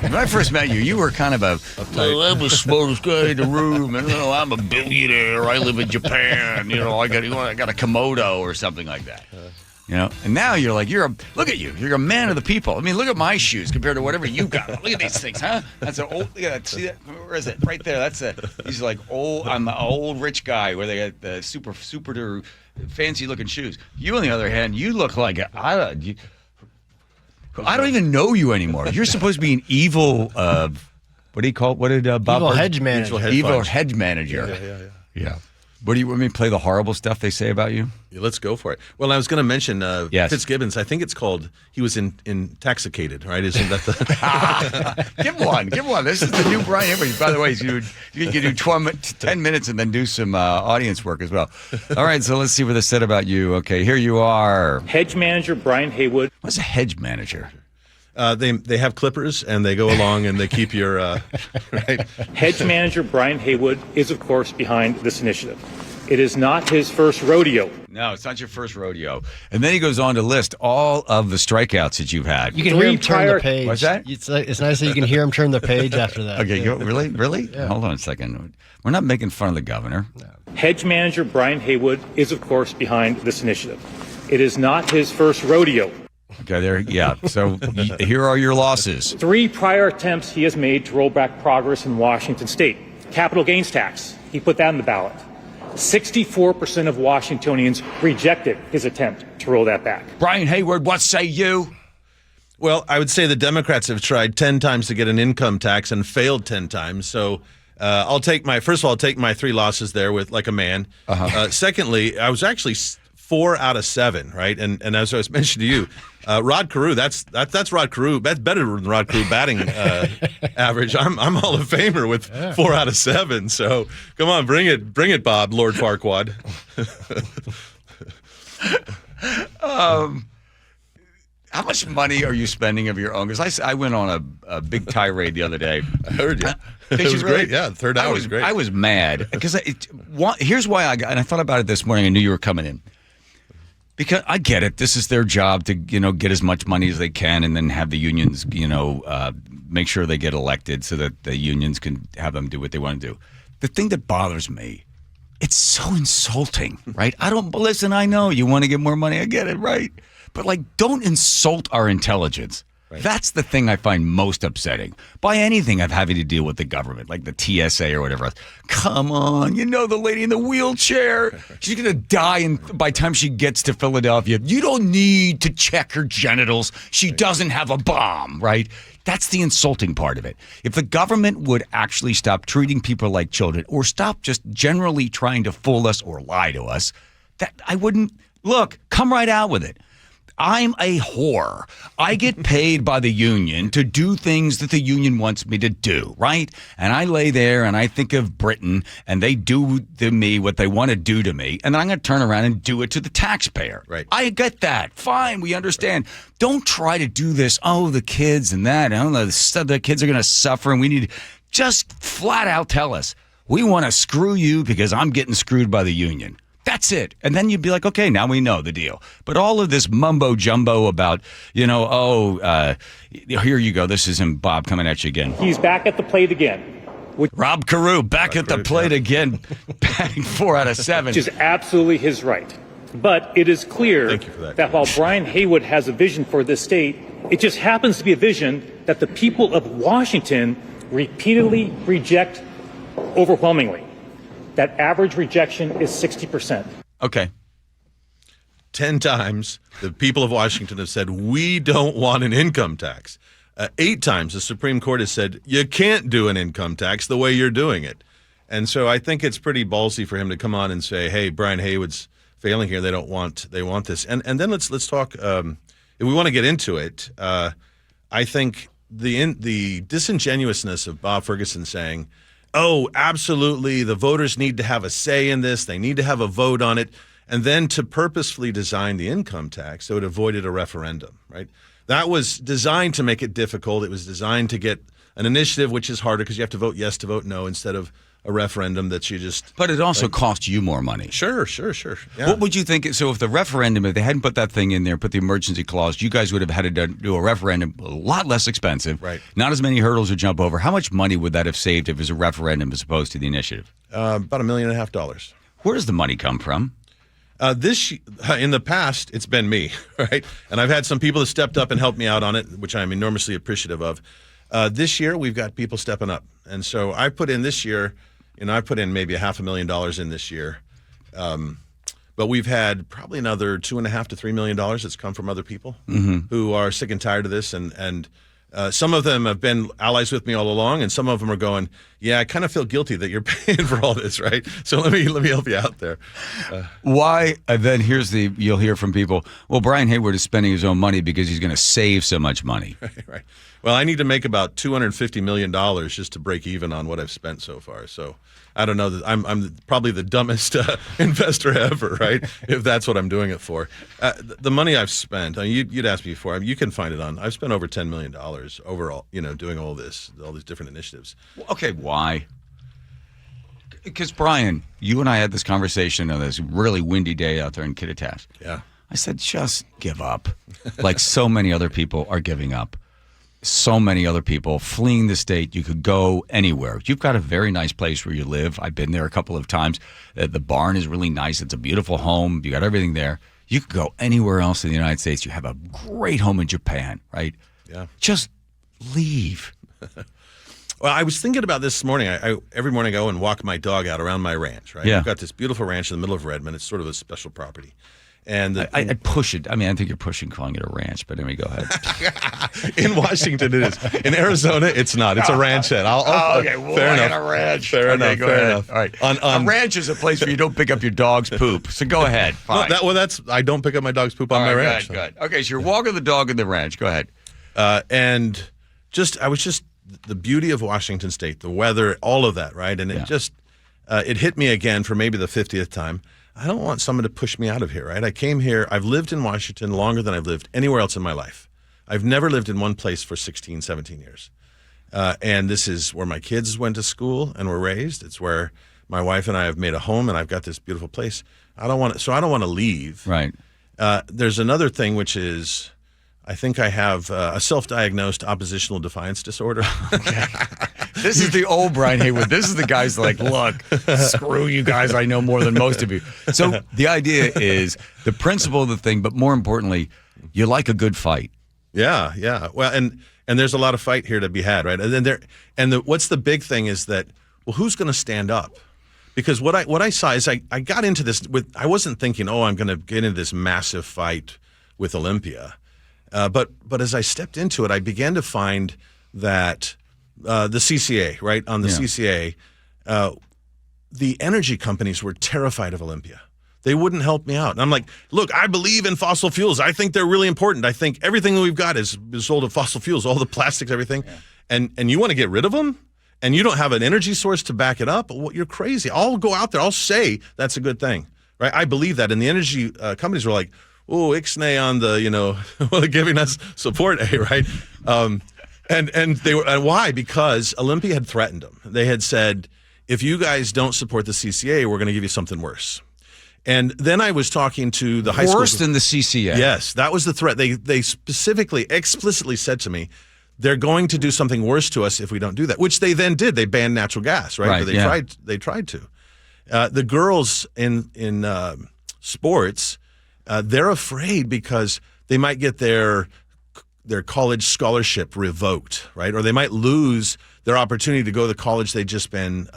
When I first met you, you were kind of well, I'm the smartest guy in the room, and I'm a billionaire. I live in Japan. I got a Komodo or something like that. And now you're like, look at you. You're a man of the people. I mean, look at my shoes compared to whatever you got. Look at these things, huh? That's an old, look at that. See that? Where is it? Right there. These are like I'm an old rich guy where they got the super fancy looking shoes. You, on the other hand, you look like I don't even know you anymore. You're supposed to be an evil, what do you call it? What did Bob? Evil hedge manager. Evil hedge manager. Yeah. What do you want me to play the horrible stuff they say about you? Yeah, let's go for it. Well, I was going to mention Fitzgibbons. I think it's called, he was intoxicated, right? Isn't that the... Give one. This is the new Brian Heywood. By the way, you can do 10 minutes and then do some audience work as well. All right, so let's see what they said about you. Okay, here you are. Hedge manager Brian Heywood. What's a hedge manager? They have clippers, and they go along, and they keep your right. Hedge manager Brian Heywood is, of course, behind this initiative. It is not his first rodeo. No, it's not your first rodeo. And then he goes on to list all of the strikeouts that you've had. You can hear him turn the page. What's that? It's nice that you can hear him turn the page after that. Okay, really? Yeah. Hold on a second. We're not making fun of the governor. No. Hedge manager Brian Heywood is, of course, behind this initiative. It is not his first rodeo. Okay, there. Yeah. So here are your losses. 3 prior attempts he has made to roll back progress in Washington State. Capital gains tax. He put that on the ballot. 64% of Washingtonians rejected his attempt to roll that back. Brian Heywood, what say you? Well, I would say the Democrats have tried 10 times to get an income tax and failed 10 times. So I'll take my 3 losses there with like a man. Secondly, I was actually 4 out of 7, right? And as I was mentioning to you, Rod Carew, that's Rod Carew. That's better than Rod Carew batting average. I'm Hall of Famer with 4 out of 7. So come on, bring it, Bob, Lord Farquaad. How much money are you spending of your own? Because I went on a big tirade the other day. I heard you. It was great. Yeah, the third hour was great. I was mad because here's why and I thought about it this morning. I knew you were coming in. Because I get it. This is their job to, get as much money as they can and then have the unions, make sure they get elected so that the unions can have them do what they want to do. The thing that bothers me, it's so insulting, right? Listen, I know you want to get more money. I get it, right? But, don't insult our intelligence. Right. That's the thing I find most upsetting by anything of having to deal with the government, like the TSA or whatever else. Come on, the lady in the wheelchair, she's going to die by the time she gets to Philadelphia. You don't need to check her genitals. She doesn't have a bomb, right? That's the insulting part of it. If the government would actually stop treating people like children or stop just generally trying to fool us or lie to us, that I wouldn't, come right out with it. I'm a whore. I get paid by the union to do things that the union wants me to do, right? And I lay there and I think of Britain and they do to me what they want to do to me. And then I'm going to turn around and do it to the taxpayer. Right. I get that. Fine. We understand. Don't try to do this. Oh, the kids and that. I don't know. The kids are going to suffer and we need to just flat out tell us we want to screw you because I'm getting screwed by the union. That's it. And then you'd be like, okay, now we know the deal. But all of this mumbo jumbo about, here you go. This is him, Bob, coming at you again. He's back at the plate again. Rob Carew back at the plate again, batting 4 out of 7. Which is absolutely his right. But it is clear that while Brian Heywood has a vision for this state, it just happens to be a vision that the people of Washington repeatedly reject overwhelmingly. That average rejection is 60%. Okay. 10 times the people of Washington have said, we don't want an income tax. 8 times the Supreme Court has said, you can't do an income tax the way you're doing it. And so I think it's pretty ballsy for him to come on and say, hey, Brian Heywood's failing here. They want this. And then let's talk, if we want to get into it, I think the disingenuousness of Bob Ferguson saying, oh, absolutely, the voters need to have a say in this. They need to have a vote on it. And then to purposefully design the income tax so it avoided a referendum, right? That was designed to make it difficult. It was designed to get an initiative, which is harder because you have to vote yes to vote no instead of a referendum that you just. But it also costs you more money. Sure. Yeah. What would you think? So if the referendum, if they hadn't put that thing in there, put the emergency clause, you guys would have had to do a referendum a lot less expensive. Right. Not as many hurdles to jump over. How much money would that have saved if it was a referendum as opposed to the initiative? About $1.5 million. Where does the money come from? In the past, it's been me, right? And I've had some people that stepped up and helped me out on it, which I'm enormously appreciative of. This year, we've got people stepping up. And so I put in this year, I put in maybe $500,000 in this year. But we've had probably another $2.5 to $3 million that's come from other people who are sick and tired of this. And some of them have been allies with me all along, and some of them are going, yeah, I kind of feel guilty that you're paying for all this, right? So let me help you out there. Why? Then you'll hear from people, well, Brian Heywood is spending his own money because he's going to save so much money. Right. Well, I need to make about $250 million just to break even on what I've spent so far. So I don't know. I'm probably the dumbest investor ever, right? If that's what I'm doing it for. The money I've spent, you'd asked me before, you can find it on. I've spent over $10 million overall, doing all these different initiatives. Okay, why? Because, Brian, you and I had this conversation on this really windy day out there in Kittitas. Yeah. I said, just give up. Like so many other people are giving up. So many other people fleeing the state. You could go anywhere. You've got a very nice place where you live. I've been there a couple of times. The barn is really nice. It's a beautiful home. You got everything there. You could go anywhere else in the United States. You have a great home in Japan, right? Yeah. Just leave. Well, I was thinking about this morning. Every morning I go and walk my dog out around my ranch, right? Yeah. I've got this beautiful ranch in the middle of Redmond. It's sort of a special property. And I'd push it. I mean, I think you're pushing calling it a ranch, but anyway, go ahead. In Washington, it is. In Arizona, it's not. It's a ranchette. Okay, well, fair enough. A ranch. Fair okay, enough. Go Fair ahead. enough. All right. A ranch is a place where you don't pick up your dog's poop. So go ahead. Fine. I don't pick up my dog's poop on my ranch. Good. Okay, so you're walking the dog in the ranch. Go ahead. And I was just the beauty of Washington State, the weather, all of that, right? And it hit me again for maybe the 50th time. I don't want someone to push me out of here, right? I came here. I've lived in Washington longer than I've lived anywhere else in my life. I've never lived in one place for 16, 17 years. And this is where my kids went to school and were raised. It's where my wife and I have made a home, and I've got this beautiful place. I don't want to leave. Right. There's another thing, which is I think I have a self-diagnosed oppositional defiance disorder. Okay. This is the old Brian Heywood. This is the guy's like, look, screw you guys. I know more than most of you. So the idea is the principle of the thing, but more importantly, you like a good fight. Yeah. Well, and there's a lot of fight here to be had, right? What's the big thing is that, well, who's going to stand up? Because what I saw is I got into this I wasn't thinking, I'm going to get into this massive fight with Olympia. But as I stepped into it, I began to find that the CCA, right, on the CCA, the energy companies were terrified of Olympia. They wouldn't help me out. And I'm like, look, I believe in fossil fuels. I think they're really important. I think everything that we've got is sold of fossil fuels, all the plastics, everything. Yeah. And you want to get rid of them? And you don't have an energy source to back it up? Well, you're crazy. I'll go out there. I'll say that's a good thing, right? I believe that. And the energy companies were like, ixnay on the, giving us support, right? And they were, and why? Because Olympia had threatened them. They had said, if you guys don't support the CCA, we're going to give you something worse. And then I was talking to the high school. Worse than the CCA. Yes, that was the threat. They specifically, explicitly said to me, they're going to do something worse to us if we don't do that, which they then did. They banned natural gas, right? But they tried to. The girls in sports, they're afraid because they might get their college scholarship revoked, right? Or they might lose their opportunity to go to the college they've just been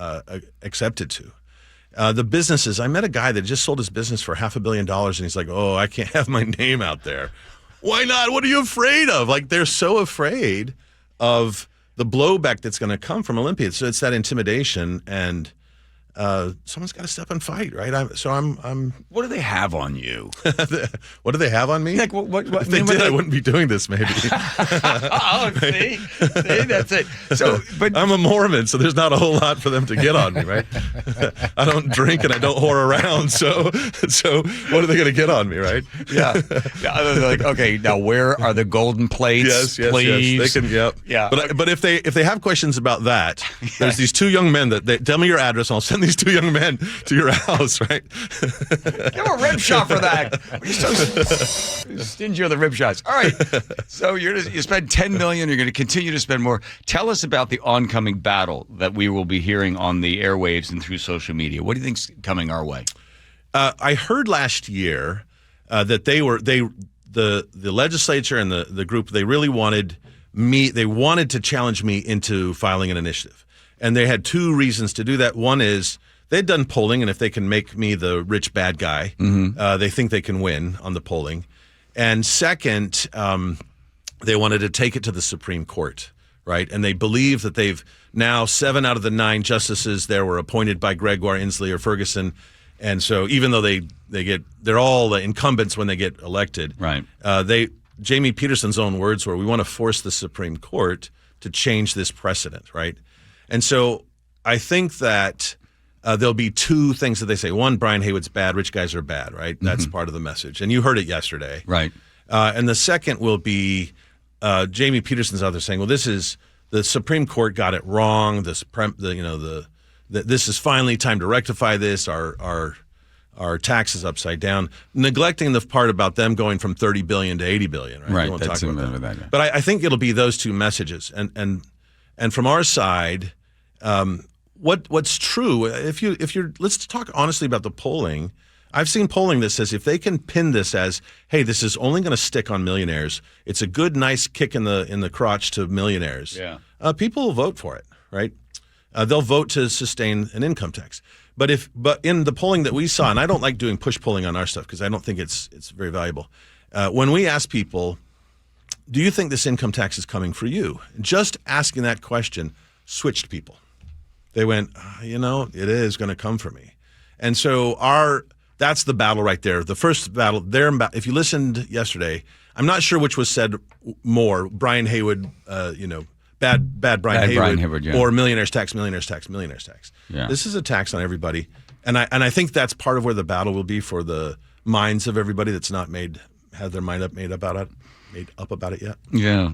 accepted to. The businesses, I met a guy that just sold his business for $500 million, and he's like, I can't have my name out there. Why not? What are you afraid of? Like, they're so afraid of the blowback that's going to come from Olympia. So it's that intimidation. And someone's got to step and fight, right? I'm. What do they have on you? What do they have on me? Like, what, if they did, I wouldn't be doing this, maybe. Oh, see, that's it. So, but I'm a Mormon, so there's not a whole lot for them to get on me, right? I don't drink and I don't whore around, so what are they going to get on me, right? Yeah. They're like, okay, now where are the golden plates? Yes, please? They can. Yep. Yeah. But if they have questions about that, there's these two young men that they tell me your address. And I'll send these two young men to your house, right? Give a rib shot for that. You're so stingy on the rib shots. All right. So you spend $10 million. You're going to continue to spend more. Tell us about the oncoming battle that we will be hearing on the airwaves and through social media. What do you think's coming our way? I heard last year that the legislature and the group, they really wanted me. They wanted to challenge me into filing an initiative. And they had two reasons to do that. One is they'd done polling, and if they can make me the rich bad guy, they think they can win on the polling. And second, they wanted to take it to the Supreme Court, right? And they believe that they've now 7 out of the 9 justices there were appointed by Gregoire, Inslee, or Ferguson. And so even though they're all incumbents when they get elected, right? Jamie Peterson's own words were, we want to force the Supreme Court to change this precedent, right? And so I think that there'll be two things that they say. One, Brian Heywood's bad. Rich guys are bad, right? That's part of the message. And you heard it yesterday. Right. And the second will be Jamie Peterson's out there saying, well, this is the Supreme Court got it wrong. This is finally time to rectify this. Our tax is upside down, neglecting the part about them going from 30 billion to 80 billion. Right. Right. We won't That's talk about that. Yeah. But I think it'll be those two messages. And from our side, what's true? Let's talk honestly about the polling. I've seen polling that says if they can pin this as, hey, this is only going to stick on millionaires. It's a good, nice kick in the crotch to millionaires. Yeah. People will vote for it, right? They'll vote to sustain an income tax. But in the polling that we saw, and I don't like doing push polling on our stuff because I don't think it's very valuable. When we ask people, do you think this income tax is coming for you? Just asking that question switched people. They went, it is going to come for me. And so that's the battle right there. The first battle, if you listened yesterday, I'm not sure which was said more, Brian Heywood, bad Brian Heywood, yeah. or millionaires tax, millionaires tax, millionaires tax. Yeah. This is a tax on everybody. And I think that's part of where the battle will be for the minds of everybody that's not had their mind made up about it yet. Yeah.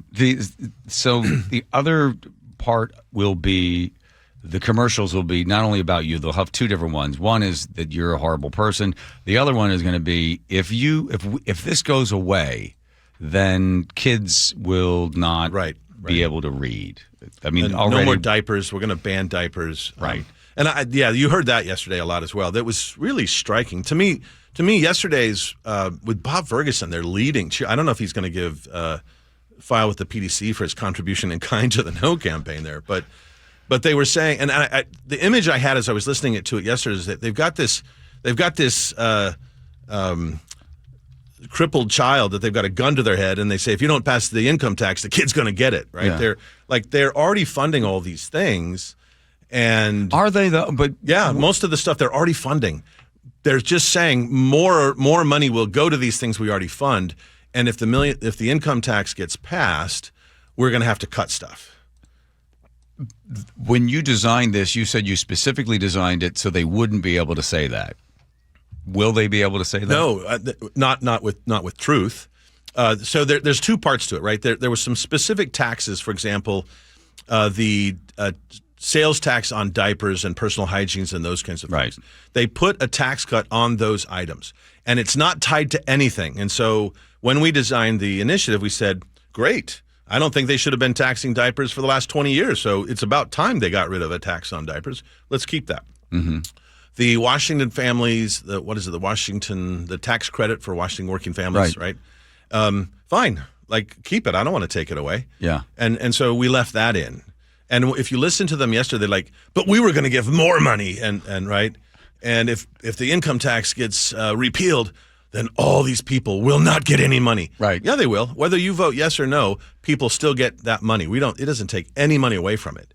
So the other part will be, the commercials will be not only about you, they'll have two different ones. One is that you're a horrible person. The other one is going to be, if this goes away, then kids will not be able to read. I mean, already, no more diapers. We're going to ban diapers. Right. You heard that yesterday a lot as well. That was really striking. To me, yesterday's with Bob Ferguson, they're leading. I don't know if he's going to give file with the PDC for his contribution in kind to the No campaign there, but they were saying, and the image I had as I was listening to it yesterday is that they've got this crippled child that they've got a gun to their head, and they say, if you don't pass the income tax, the kid's going to get it. Right? Yeah. They're already funding all these things, and are they though? But yeah, most of the stuff they're already funding. They're just saying more money will go to these things we already fund, and if the income tax gets passed, we're going to have to cut stuff. When you designed this, you said you specifically designed it so they wouldn't be able to say that. Will they be able to say that? No, not with truth. So there's two parts to it, right? There was some specific taxes, for example, the sales tax on diapers and personal hygienes and those kinds of things. They put a tax cut on those items, and it's not tied to anything. And so when we designed the initiative, we said, great. I don't think they should have been taxing diapers for the last 20 years, so it's about time they got rid of a tax on diapers. Let's keep that. Mm-hmm. The Washington families, the tax credit for Washington working families, right? Fine, keep it. I don't want to take it away. Yeah. And so we left that in. And if you listen to them yesterday, but we were going to give more money, and right? And if the income tax gets repealed, then all these people will not get any money. Right. Yeah, they will. Whether you vote yes or no, people still get that money. It doesn't take any money away from it.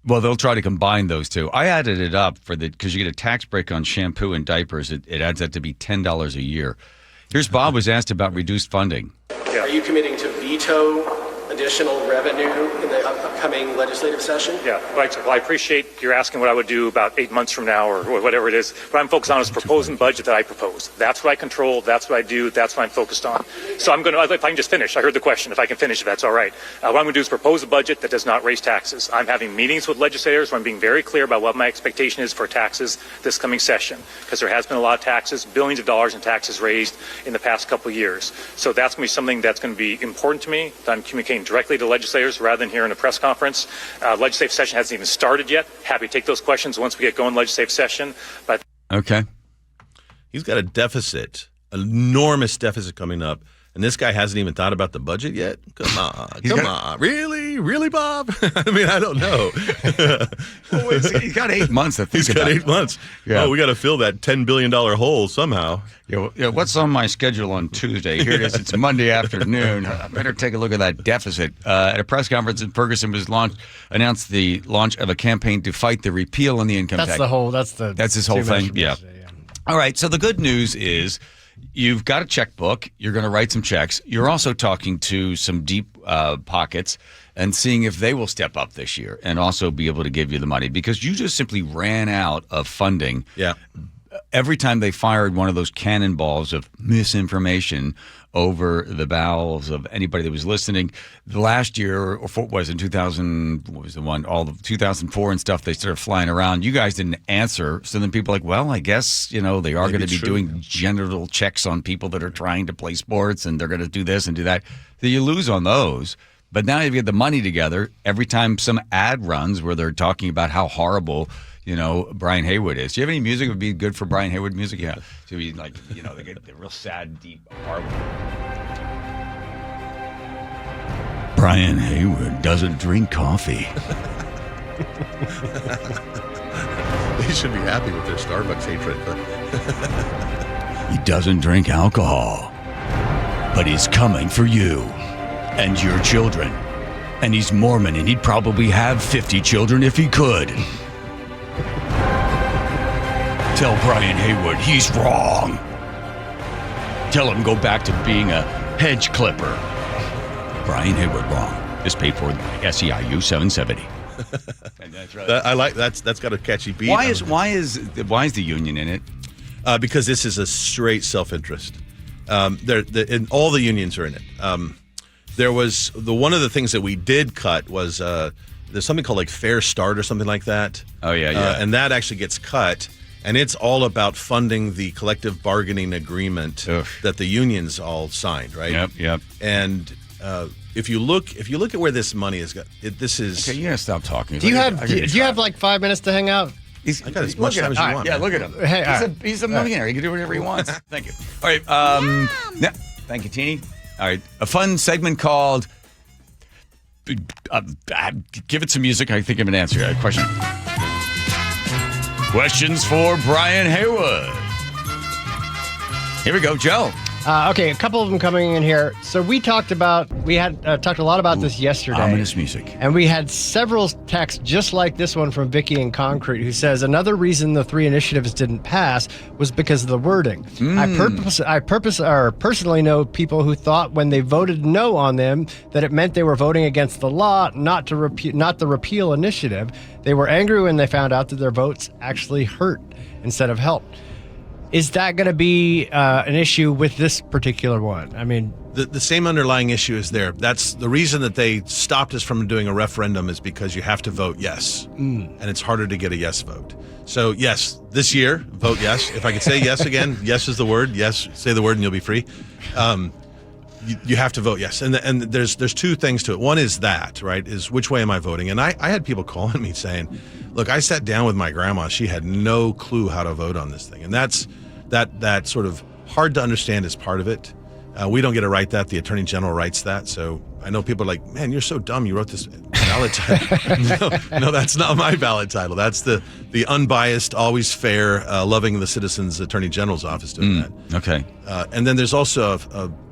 Well, they'll try to combine those two. I added it up because you get a tax break on shampoo and diapers. It adds up to be $10 a year. Here's Bob was asked about reduced funding. Are you committing to veto additional revenue in the upcoming legislative session? Yeah, well, I appreciate you're asking what I would do about 8 months from now or whatever it is. What I'm focused on is proposing budget that I propose. That's what I control. That's what I do. That's what I'm focused on. So I'm going to, if I can just finish, I heard the question. If I can finish, if that's all right. What I'm going to do is propose a budget that does not raise taxes. I'm having meetings with legislators where I'm being very clear about what my expectation is for taxes this coming session, because there has been a lot of taxes, billions of dollars in taxes raised in the past couple of years. So that's going to be something that's going to be important to me, that I'm communicating directly to legislators rather than here in a press conference. Legislative session hasn't even started yet. Happy to take those questions once we get going legislative session. But Okay. He's got a deficit, an enormous deficit coming up. And this guy hasn't even thought about the budget yet? Come on. Really, Bob? I mean, I don't know. Well, he's got 8 months to think He's got about 8 months. Yeah. Oh, we got to fill that $10 billion hole somehow. Yeah, what's on my schedule on Tuesday? Here it is. It's Monday afternoon. I better take a look at that deficit. At a press conference in Ferguson announced the launch of a campaign to fight the repeal on the income tax. That's his whole thing. Yeah. All right. So the good news is you've got a checkbook. You're going to write some checks. You're also talking to some deep pockets and seeing if they will step up this year and also be able to give you the money, because you just simply ran out of funding. Yeah. Every time they fired one of those cannonballs of misinformation over the bowels of anybody that was listening, the last year, or what was in 2000, what was the one, all of 2004 and stuff, they started flying around. You guys didn't answer. So then people are like, well, I guess, they are going to be doing genital checks on people that are trying to play sports, and they're going to do this and do that. So you lose on those. But now you get the money together. Every time some ad runs where they're talking about how horrible Brian Heywood is. Do you have any music that would be good for Brian Heywood music? Yeah. So be like, they get the real sad, deep, horrible. Brian Heywood doesn't drink coffee. They should be happy with their Starbucks hatred. He doesn't drink alcohol, but he's coming for you and your children. And he's Mormon, and he'd probably have 50 children if he could. Tell Brian Heywood he's wrong. Tell him go back to being a hedge clipper. Brian Heywood wrong. Just paid for SEIU 770. That's right. I like that's got a catchy beat. Why is the union in it? Because this is a straight self-interest. And all the unions are in it. There was one of the things that we did cut was there's something called like Fair Start or something like that. Oh yeah. And that actually gets cut. And it's all about funding the collective bargaining agreement that the unions all signed, right? Yep. And if you look at where this money is, this is. Okay, you gotta stop talking. Do you have like 5 minutes to hang out? I got as much time as you want. Yeah, man. look at him. Hey, he's a millionaire. He can do whatever he wants. Thank you. All right. Yeah. Thank you, Teeny. All right. A fun segment called Give It Some Music. I think of an answer. A question. Questions for Brian Heywood. Here we go, Joe. Okay, a couple of them coming in here. So we had talked a lot about this yesterday. Ominous music. And we had several texts just like this one from Vicky in Concrete, who says another reason the 3 initiatives didn't pass was because of the wording. I personally know people who thought when they voted no on them that it meant they were voting against the law, not the repeal initiative. They were angry when they found out that their votes actually hurt instead of helped. Is that going to be an issue with this particular one? I mean, the same underlying issue is there. That's the reason that they stopped us from doing a referendum, is because you have to vote yes, and it's harder to get a yes vote. So yes, this year, vote yes. If I could say yes again, yes is the word. Yes, say the word and you'll be free. You have to vote yes, and there's 2 things to it. One is that, right, is which way am I voting? And I had people calling me saying, look, I sat down with my grandma. She had no clue how to vote on this thing, and that sort of hard to understand is part of it. We don't get to write that. The Attorney General writes that. So I know people are like, man, you're so dumb. You wrote this ballot title. No, that's not my ballot title. That's the unbiased, always fair, loving the citizens Attorney General's office doing that. Okay. And then there's also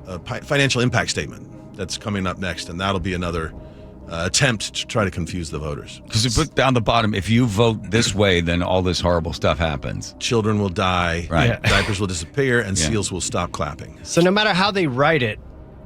a financial impact statement that's coming up next, and that'll be another attempt to try to confuse the voters. Because you put down the bottom, if you vote this way, then all this horrible stuff happens. Children will die, right? Diapers will disappear, and seals will stop clapping. So no matter how they write it,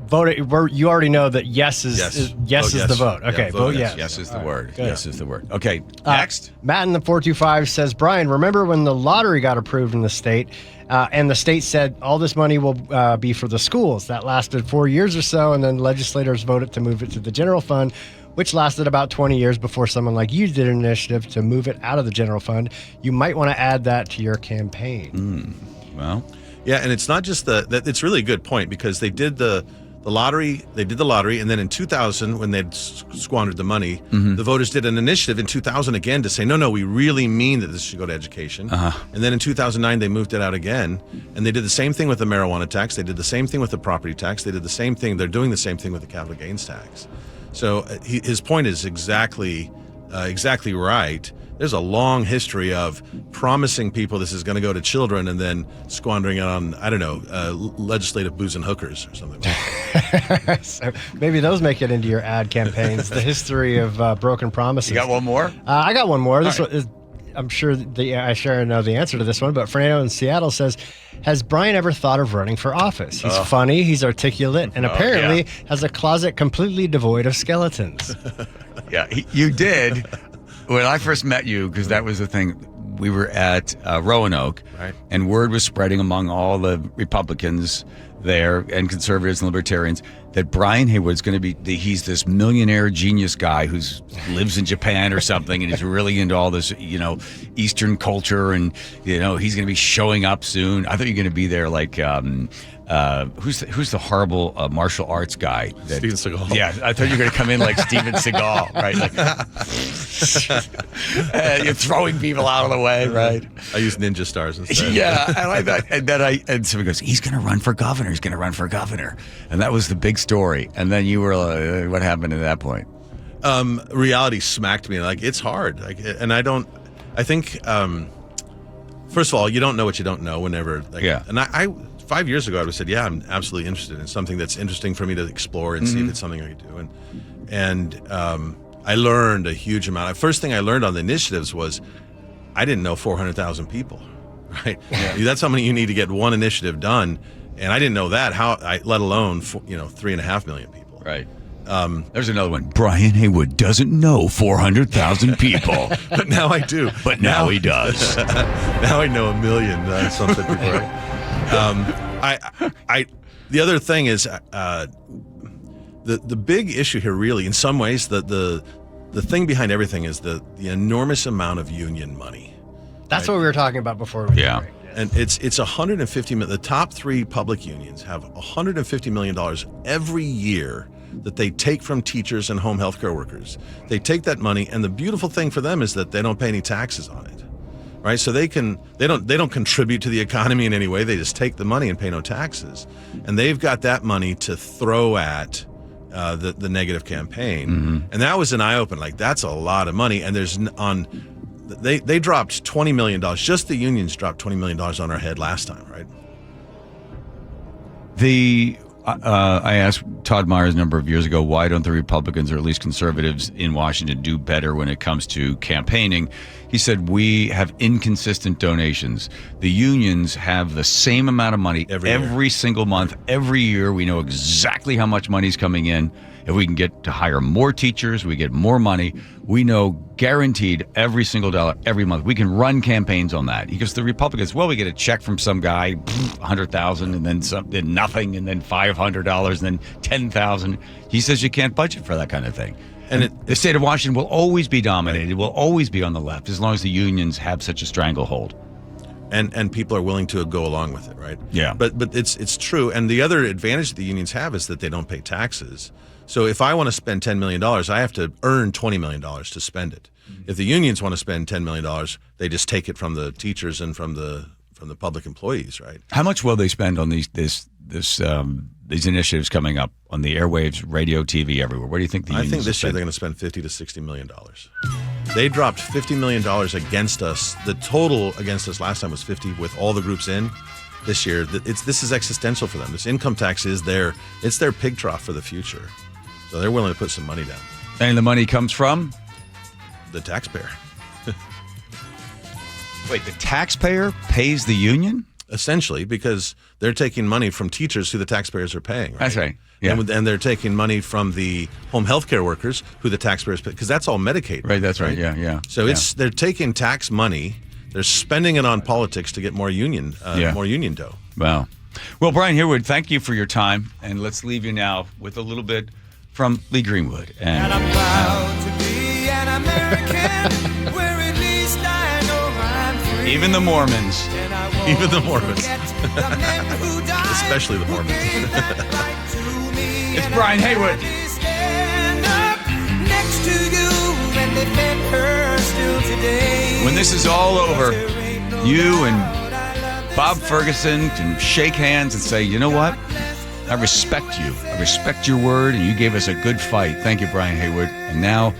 vote it. You already know that yes is the vote. Okay, vote yes. Yes is the word. Good. Yes is the word. Okay, next. Matt in the 425 says, Brian, remember when the lottery got approved in the state, and the state said all this money will be for the schools? That lasted 4 years or so, and then legislators voted to move it to the general fund, which lasted about 20 years before someone like you did an initiative to move it out of the general fund. You might want to add that to your campaign. Well, yeah, and it's not just it's really a good point, because they did the lottery, and then in 2000, when they'd squandered the money, the voters did an initiative in 2000 again to say, no, we really mean that this should go to education. And then in 2009, they moved it out again, and they did the same thing with the marijuana tax. They did the same thing with the property tax. They did the same thing. They're doing the same thing with the capital gains tax. So his point is exactly right. There's a long history of promising people this is going to go to children and then squandering it on, I don't know, legislative booze and hookers or something like that. So maybe those make it into your ad campaigns. The history of broken promises. you got one more? I got one more. This one is, I'm sure I sure know the answer to this one, but Fernando in Seattle says, has Brian ever thought of running for office? He's funny, he's articulate, and apparently has a closet completely devoid of skeletons. Yeah, you did. When I first met you, because that was the thing, we were at Roanoke, right, and word was spreading among all the Republicans there and conservatives and libertarians that Brian Heywood's going to be, he's this millionaire genius guy who lives in Japan or something, and he's really into all this, Eastern culture, and, he's going to be showing up soon. I thought you were going to be there like, who's the horrible martial arts guy? Steven Seagal. Yeah, I thought you were going to come in like Steven Seagal, right? Like, you're throwing people out of the way, right? I use ninja stars instead. Yeah, and I thought, and somebody goes, he's going to run for governor. He's going to run for governor, and that was the big story. And then you were like, what happened at that point? Reality smacked me. Like, it's hard. I think, first of all, you don't know what you don't know whenever. And I 5 years ago, I would have said, yeah, I'm absolutely interested in something that's interesting for me to explore and see if it's something I could do. And I learned a huge amount. The first thing I learned on the initiatives was I didn't know 400,000 people, right? Yeah. That's how many you need to get one initiative done. And I didn't know that, let alone 3.5 million people. Right. There's another one. Brian Heywood doesn't know 400,000 people. But now I do. But now he does. Now I know 1 million something people. Right? The other thing is the big issue here, really, in some ways, the thing behind everything is the enormous amount of union money. That's what we were talking about before. And it's $150 million. The top three public unions have $150 million every year that they take from teachers and home health care workers. They take that money, and the beautiful thing for them is that they don't pay any taxes on it, right? So they don't contribute to the economy in any way. They just take the money and pay no taxes, and they've got that money to throw at the negative campaign. And that was an eye opener. Like, that's a lot of money, and they dropped $20 million. Just the unions dropped $20 million on our head last time, right? I asked Todd Myers a number of years ago, why don't the Republicans, or at least conservatives in Washington, do better when it comes to campaigning? He said, we have inconsistent donations. The unions have the same amount of money every single month, every year. We know exactly how much money's coming in. If we can get to hire more teachers, we get more money. We know guaranteed every single dollar every month. We can run campaigns on that. Because the Republicans, well, we get a check from some guy, $100,000, and then nothing, and then $500, and then $10,000. He says you can't budget for that kind of thing. And the state of Washington will always be dominated. It will always be on the left as long as the unions have such a stranglehold. And people are willing to go along with it, right? Yeah. But it's true. And the other advantage that the unions have is that they don't pay taxes. So if I want to spend $10 million, I have to earn $20 million to spend it. If the unions want to spend $10 million, they just take it from the teachers and from the public employees, right? How much will they spend on these initiatives coming up on the airwaves, radio, TV, everywhere? What do you think the unions I think this year they're going to spend $50 to $60 million. They dropped $50 million against us. The total against us last time was 50 with all the groups in. This year, this is existential for them. This income tax is their pig trough for the future. So they're willing to put some money down. And the money comes from? The taxpayer. Wait, the taxpayer pays the union? Essentially, because they're taking money from teachers who the taxpayers are paying. Right? That's right. Yeah. And they're taking money from the home health care workers who the taxpayers pay, because that's all Medicaid. Right, that's right. Yeah. So they're taking tax money, they're spending it on politics to get more union dough. Wow. Well, Brian Heywood, thank you for your time. And let's leave you now with a little bit from Lee Greenwood. And I'm proud to be an American, where at least I know I'm free. even the Mormons. Even the Mormons. Especially the Mormons. It's Brian Heywood. When this is all over, you and Bob Ferguson can shake hands and say, you know what? I respect you. I respect your word, and you gave us a good fight. Thank you, Brian Heywood. And now